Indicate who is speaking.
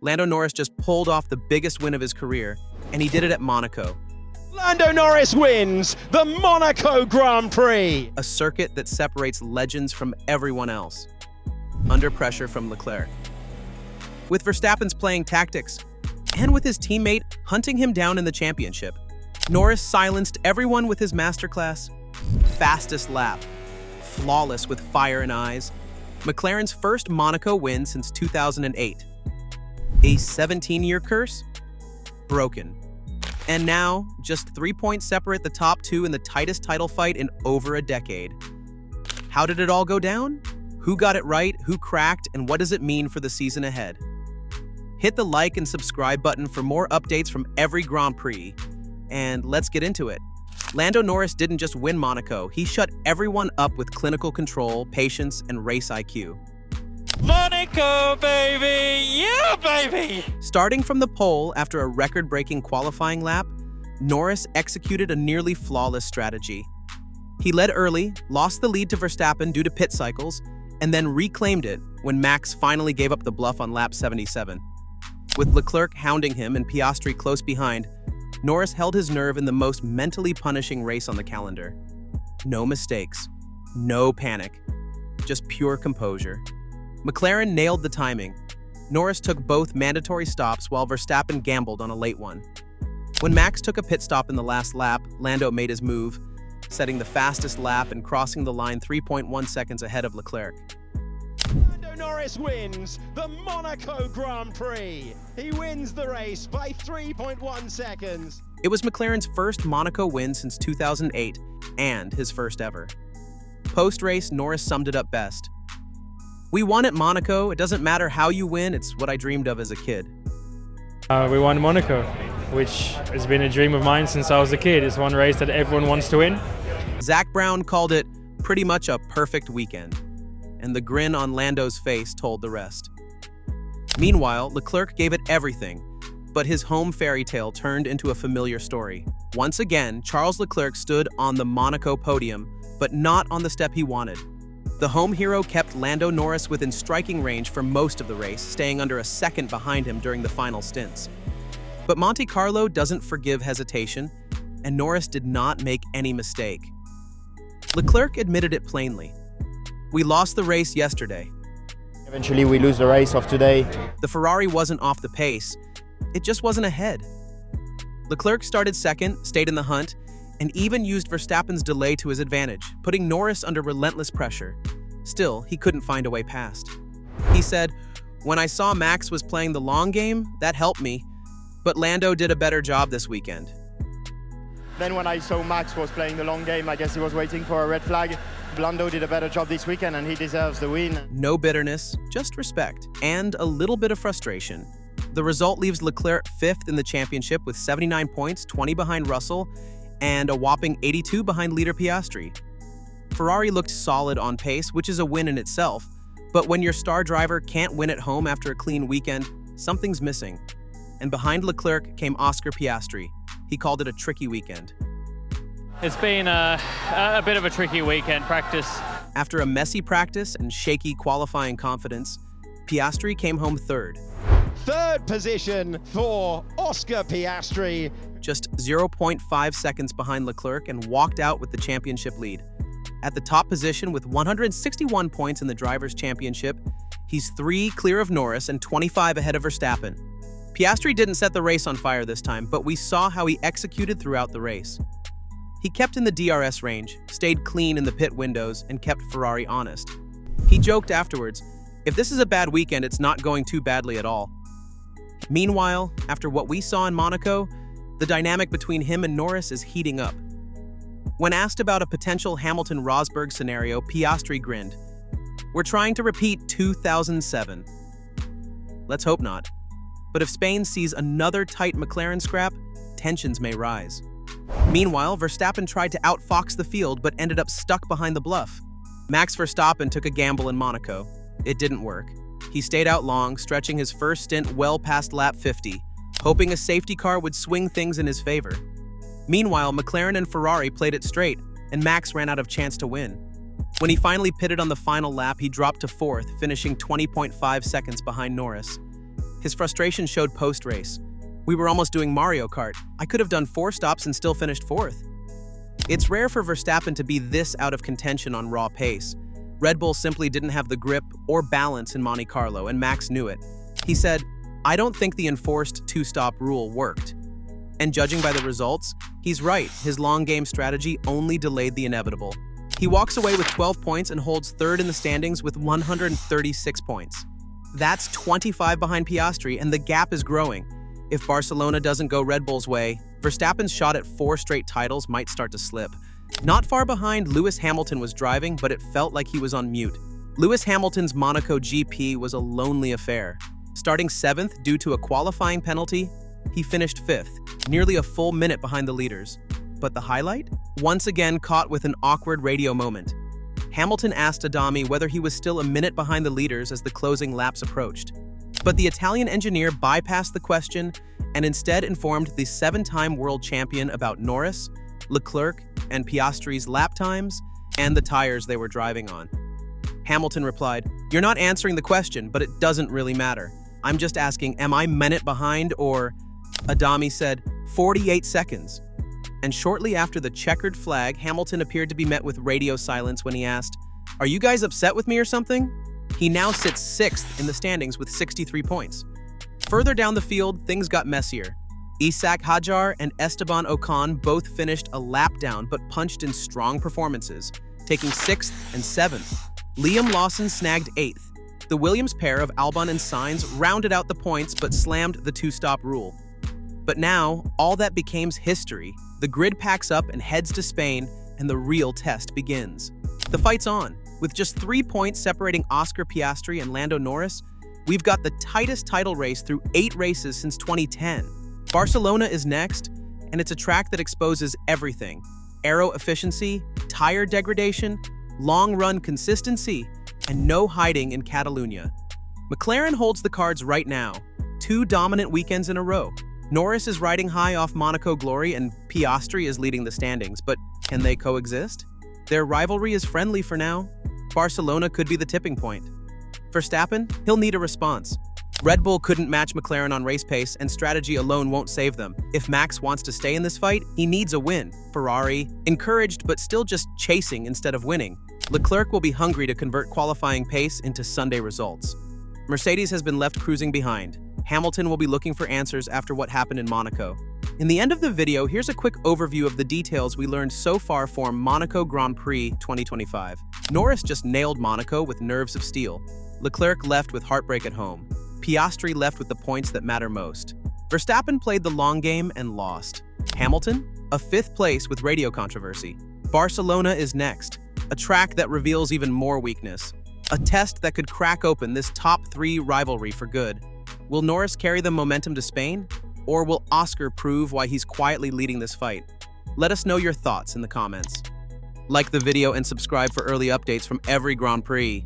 Speaker 1: Lando Norris just pulled off the biggest win of his career, and he did it at Monaco,
Speaker 2: Lando Norris wins the Monaco Grand Prix.
Speaker 1: a circuit that separates legends from everyone else, under pressure from Leclerc. With Verstappen's playing tactics, and with his teammate hunting him down in the championship, Norris silenced everyone with his masterclass. Fastest lap, flawless with fire in eyes, McLaren's first Monaco win since 2008. A 17-year curse? Broken. And now, just 3 points separate the top two in the tightest title fight in over a decade. How did it all go down? Who got it right, who cracked, and what does it mean for the season ahead? Hit the like and subscribe button for more updates from every Grand Prix. And let's get into it. Lando Norris didn't just win Monaco, he shut everyone up with clinical control, patience, and race IQ.
Speaker 3: Monaco, baby! Yeah, baby!
Speaker 1: Starting from the pole after a record-breaking qualifying lap, Norris executed a nearly flawless strategy. He led early, lost the lead to Verstappen due to pit cycles, and then reclaimed it when Max finally gave up the bluff on lap 77. With Leclerc hounding him and Piastri close behind, Norris held his nerve in the most mentally punishing race on the calendar. No mistakes, no panic, just pure composure. McLaren nailed the timing. Norris took both mandatory stops while Verstappen gambled on a late one. When Max took a pit stop in the last lap, Lando made his move, setting the fastest lap and crossing the line 3.1 seconds ahead of Leclerc.
Speaker 2: Lando Norris wins the Monaco Grand Prix. He wins the race by 3.1 seconds.
Speaker 1: It was McLaren's first Monaco win since 2008 and his first ever. Post-race, Norris summed it up best. "We won at Monaco. It doesn't matter how you win, it's what I dreamed of as a kid."
Speaker 4: We won Monaco, which has been a dream of mine since I was a kid. It's one race that everyone wants to win.
Speaker 1: Zach Brown called it pretty much a perfect weekend, and the grin on Lando's face told the rest. Meanwhile, Leclerc gave it everything, but his home fairy tale turned into a familiar story. Once again, Charles Leclerc stood on the Monaco podium, but not on the step he wanted. The home hero kept Lando Norris within striking range for most of the race, staying under a second behind him during the final stints. But Monte Carlo doesn't forgive hesitation, and Norris did not make any mistake. Leclerc admitted it plainly. "We lost the race yesterday."
Speaker 5: Eventually we lose the race of today.
Speaker 1: The Ferrari wasn't off the pace, it just wasn't ahead. Leclerc started second, stayed in the hunt, and even used Verstappen's delay to his advantage, putting Norris under relentless pressure. Still, he couldn't find a way past. He said, "When I saw Max was playing the long game, that helped me, but Lando did a better job this weekend."
Speaker 5: Then when I saw Max was playing the long game, I guess he was waiting for a red flag. Lando did a better job this weekend and he deserves the win.
Speaker 1: No bitterness, just respect, and a little bit of frustration. The result leaves Leclerc fifth in the championship with 79 points, 20 behind Russell, and a whopping 82 behind leader Piastri. Ferrari looked solid on pace, which is a win in itself, but when your star driver can't win at home after a clean weekend, something's missing. And behind Leclerc came Oscar Piastri. He called it a tricky weekend.
Speaker 3: It's been a bit of a tricky weekend practice.
Speaker 1: After a messy practice and shaky qualifying confidence, Piastri came home third.
Speaker 2: Third position for Oscar Piastri.
Speaker 1: Just 0.5 seconds behind Leclerc and walked out with the championship lead. At the top position with 161 points in the Drivers' Championship, he's 3 clear of Norris and 25 ahead of Verstappen. Piastri didn't set the race on fire this time, but we saw how he executed throughout the race. He kept in the DRS range, stayed clean in the pit windows, and kept Ferrari honest. He joked afterwards, "If this is a bad weekend, it's not going too badly at all." Meanwhile, after what we saw in Monaco, the dynamic between him and Norris is heating up. When asked about a potential Hamilton-Rosberg scenario, Piastri grinned. "We're trying to repeat 2007. Let's hope not. But if Spain sees another tight McLaren scrap, tensions may rise." Meanwhile, Verstappen tried to outfox the field but ended up stuck behind the bluff. Max Verstappen took a gamble in Monaco. It didn't work. He stayed out long, stretching his first stint well past lap 50, hoping a safety car would swing things in his favor. Meanwhile, McLaren and Ferrari played it straight, and Max ran out of chance to win. When he finally pitted on the final lap, he dropped to fourth, finishing 20.5 seconds behind Norris. His frustration showed post-race. "We were almost doing Mario Kart. I could have done 4 stops and still finished 4th." It's rare for Verstappen to be this out of contention on raw pace. Red Bull simply didn't have the grip or balance in Monte Carlo, and Max knew it. He said, "I don't think the enforced 2-stop rule worked." And judging by the results, he's right. His long-game strategy only delayed the inevitable. He walks away with 12 points and holds 3rd in the standings with 136 points. That's 25 behind Piastri, and the gap is growing. If Barcelona doesn't go Red Bull's way, Verstappen's shot at 4 straight titles might start to slip. Not far behind, Lewis Hamilton was driving, but it felt like he was on mute. Lewis Hamilton's Monaco GP was a lonely affair. Starting 7th due to a qualifying penalty, he finished 5th, nearly a full minute behind the leaders. But the highlight? Once again caught with an awkward radio moment. Hamilton asked Adami whether he was still a minute behind the leaders as the closing laps approached. But the Italian engineer bypassed the question and instead informed the 7-time world champion about Norris, Leclerc, and Piastri's lap times and the tires they were driving on. Hamilton replied, "You're not answering the question, but it doesn't really matter. I'm just asking, am I a minute behind or..." Adami said, 48 seconds. And shortly after the checkered flag, Hamilton appeared to be met with radio silence when he asked, "Are you guys upset with me or something?" He now sits 6th in the standings with 63 points. Further down the field, things got messier. Isak Hadjar and Esteban Ocon both finished a lap down but punched in strong performances, taking 6th and 7th. Liam Lawson snagged 8th. The Williams pair of Albon and Sainz rounded out the points but slammed the 2-stop rule. But now, all that became history. The grid packs up and heads to Spain, and the real test begins. The fight's on. With just 3 points separating Oscar Piastri and Lando Norris, we've got the tightest title race through 8 races since 2010. Barcelona is next, and it's a track that exposes everything: aero efficiency, tire degradation, long-run consistency, and no hiding in Catalunya. McLaren holds the cards right now. 2 dominant weekends in a row. Norris is riding high off Monaco glory and Piastri is leading the standings, but can they coexist? Their rivalry is friendly for now. Barcelona could be the tipping point. Verstappen, he'll need a response. Red Bull couldn't match McLaren on race pace, and strategy alone won't save them. If Max wants to stay in this fight, he needs a win. Ferrari, encouraged but still just chasing instead of winning. Leclerc will be hungry to convert qualifying pace into Sunday results. Mercedes has been left cruising behind. Hamilton will be looking for answers after what happened in Monaco. In the end of the video, here's a quick overview of the details we learned so far for Monaco Grand Prix 2025. Norris just nailed Monaco with nerves of steel. Leclerc left with heartbreak at home. Piastri left with the points that matter most. Verstappen played the long game and lost. Hamilton, a 5th place with radio controversy. Barcelona is next, a track that reveals even more weakness. A test that could crack open this top 3 rivalry for good. Will Norris carry the momentum to Spain? Or will Oscar prove why he's quietly leading this fight? Let us know your thoughts in the comments. Like the video and subscribe for early updates from every Grand Prix.